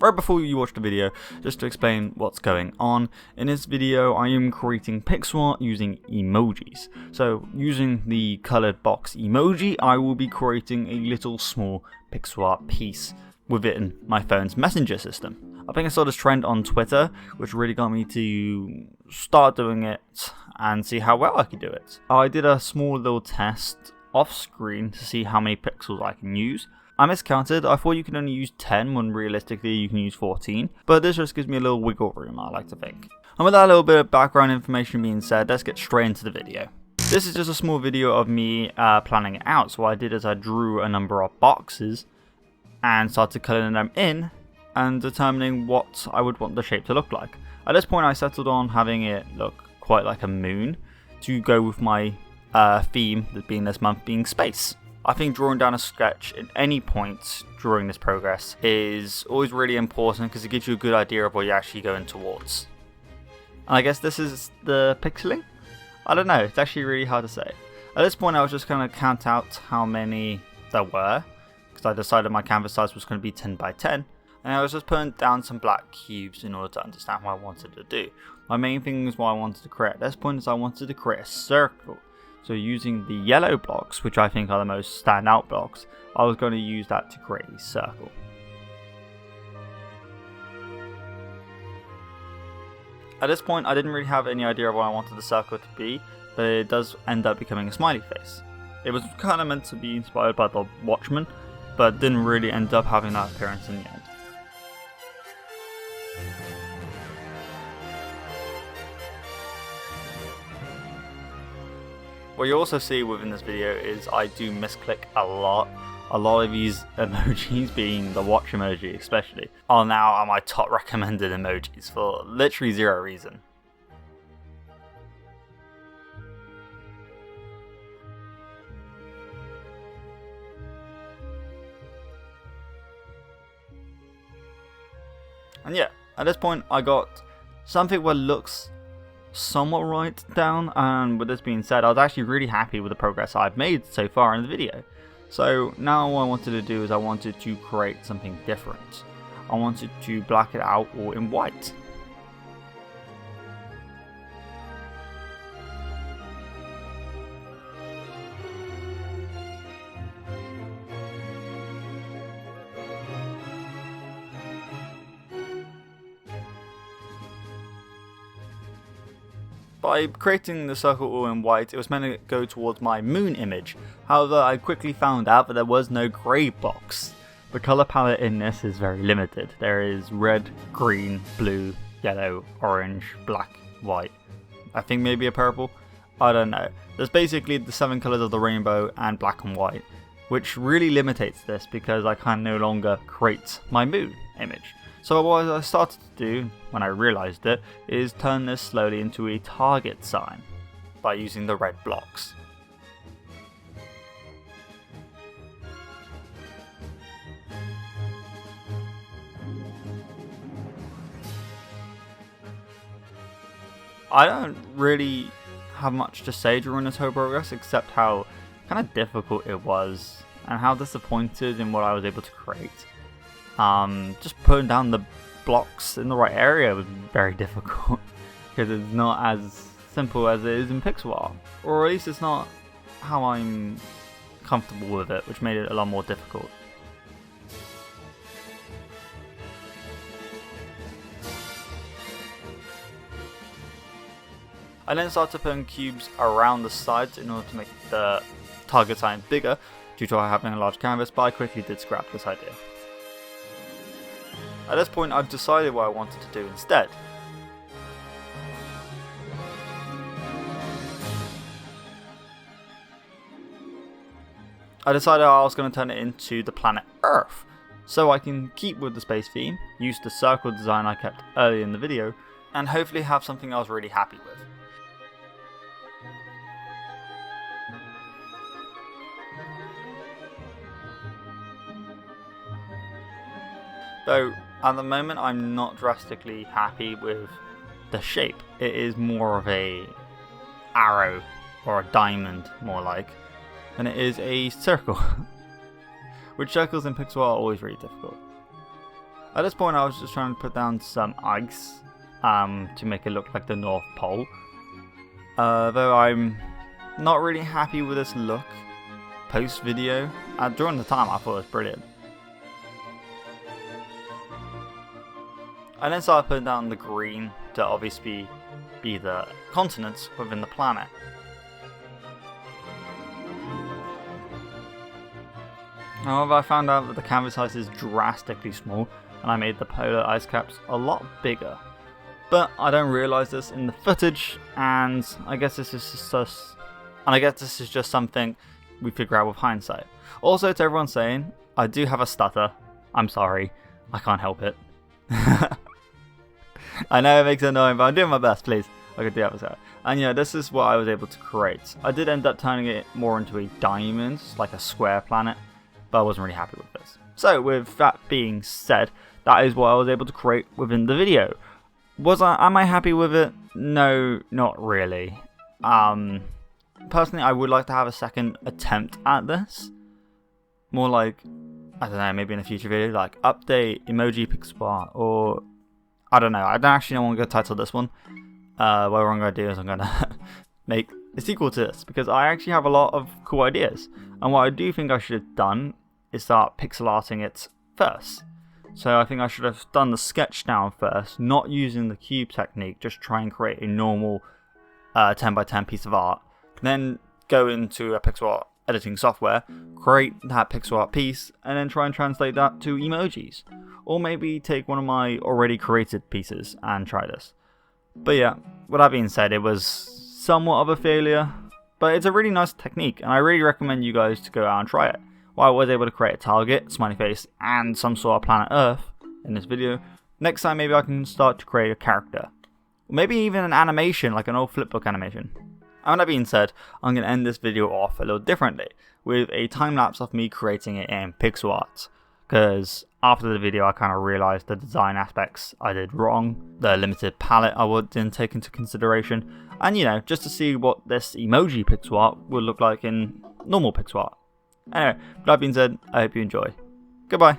Right before you watch the video, just to explain what's going on, in this video I am creating pixel art using emojis. So using the coloured box emoji, I will be creating a little small pixel art piece within my phone's messenger system. I think I saw this trend on Twitter, which really got me to start doing it and see how well I could do it. I did a small little test off screen to see how many pixels I can use. I miscounted. I thought you could only use 10 when realistically you can use 14, but this just gives me a little wiggle room, I like to think. And with that little bit of background information being said, let's get straight into the video. This is just a small video of me planning it out. So what I did is I drew a number of boxes and started colouring them in and determining what I would want the shape to look like. At this point I settled on having it look quite like a moon to go with my theme that being this month being space. I think drawing down a sketch at any point during this progress is always really important because it gives you a good idea of what you're actually going towards. And I guess this is the pixeling? I don't know, it's actually really hard to say. At this point I was just going to count out how many there were, because I decided my canvas size was going to be 10 by 10, and I was just putting down some black cubes in order to understand what I wanted to do. My main thing is what I wanted to create at this point is I wanted to create a circle. So using the yellow blocks, which I think are the most standout blocks, I was going to use that to create a circle. At this point I didn't really have any idea of what I wanted the circle to be, but it does end up becoming a smiley face. It was kind of meant to be inspired by the Watchmen, but didn't really end up having that appearance in the end. What you also see within this video is I do misclick a lot. A lot of these emojis, being the watch emoji especially, are now on my top recommended emojis for literally zero reason. And yeah, at this point I got something what looks somewhat right down, and with this being said, I was actually really happy with the progress I've made so far in the video. So now what I wanted to do is I wanted to create something different. I wanted to black it out all in white. By creating the circle all in white, it was meant to go towards my moon image. However, I quickly found out that there was no grey box. The colour palette in this is very limited. There is red, green, blue, yellow, orange, black, white. I think maybe a purple? I don't know. There's basically the 7 colours of the rainbow and black and white, which really limitates this because I can no longer create my moon image. So what I started to do, when I realised it, is turn this slowly into a target sign by using the red blocks. I don't really have much to say during this whole progress except how kind of difficult it was and how disappointed in what I was able to create. Just putting down the blocks in the right area was very difficult because it's not as simple as it is in pixel art, or at least it's not how I'm comfortable with it, which made it a lot more difficult. I then started putting cubes around the sides in order to make the target sign bigger due to having a large canvas, but I quickly did scrap this idea. At this point I've decided what I wanted to do instead. I decided I was going to turn it into the planet Earth, so I can keep with the space theme, use the circle design I kept earlier in the video, and hopefully have something I was really happy with. Though at the moment I'm not drastically happy with the shape. It is more of a arrow or a diamond more like than it is a circle. Which circles in pixel art are always really difficult. At this point I was just trying to put down some ice to make it look like the North Pole. Though I'm not really happy with this look post video. During the time I thought it was brilliant. I then started putting down the green to obviously be the continents within the planet. However, I found out that the canvas size is drastically small, and I made the polar ice caps a lot bigger. But I don't realise this in the footage, and I guess this is just something we figure out with hindsight. Also, to everyone saying, I do have a stutter. I'm sorry, I can't help it. I know it makes it annoying, but I'm doing my best, please. I could do that myself. And yeah, this is what I was able to create. I did end up turning it more into a diamond, like a square planet, but I wasn't really happy with this. So with that being said, that is what I was able to create within the video. Am I happy with it? No, not really. Personally, I would like to have a second attempt at this. More like, I don't know, maybe in a future video, like update emoji pixel art, or I don't know. I don't actually know what I'm going to title this one. What I'm going to do is I'm going to make a sequel to this, because I actually have a lot of cool ideas. And what I do think I should have done is start pixel arting it first. So I think I should have done the sketch down first, not using the cube technique, just try and create a normal 10 by 10 piece of art. Then go into a pixel art editing software, create that pixel art piece, and then try and translate that to emojis. Or maybe take one of my already created pieces and try this. But yeah, with that being said, it was somewhat of a failure, but it's a really nice technique, and I really recommend you guys to go out and try it. While I was able to create a target, smiley face, and some sort of planet Earth in this video, next time maybe I can start to create a character. Or maybe even an animation, like an old flipbook animation. And with that being said, I'm going to end this video off a little differently, with a time-lapse of me creating it in pixel art. Because after the video I kind of realised the design aspects I did wrong, the limited palette I didn't take into consideration, and you know, just to see what this emoji pixel art would look like in normal pixel art. Anyway, with that being said, I hope you enjoy. Goodbye.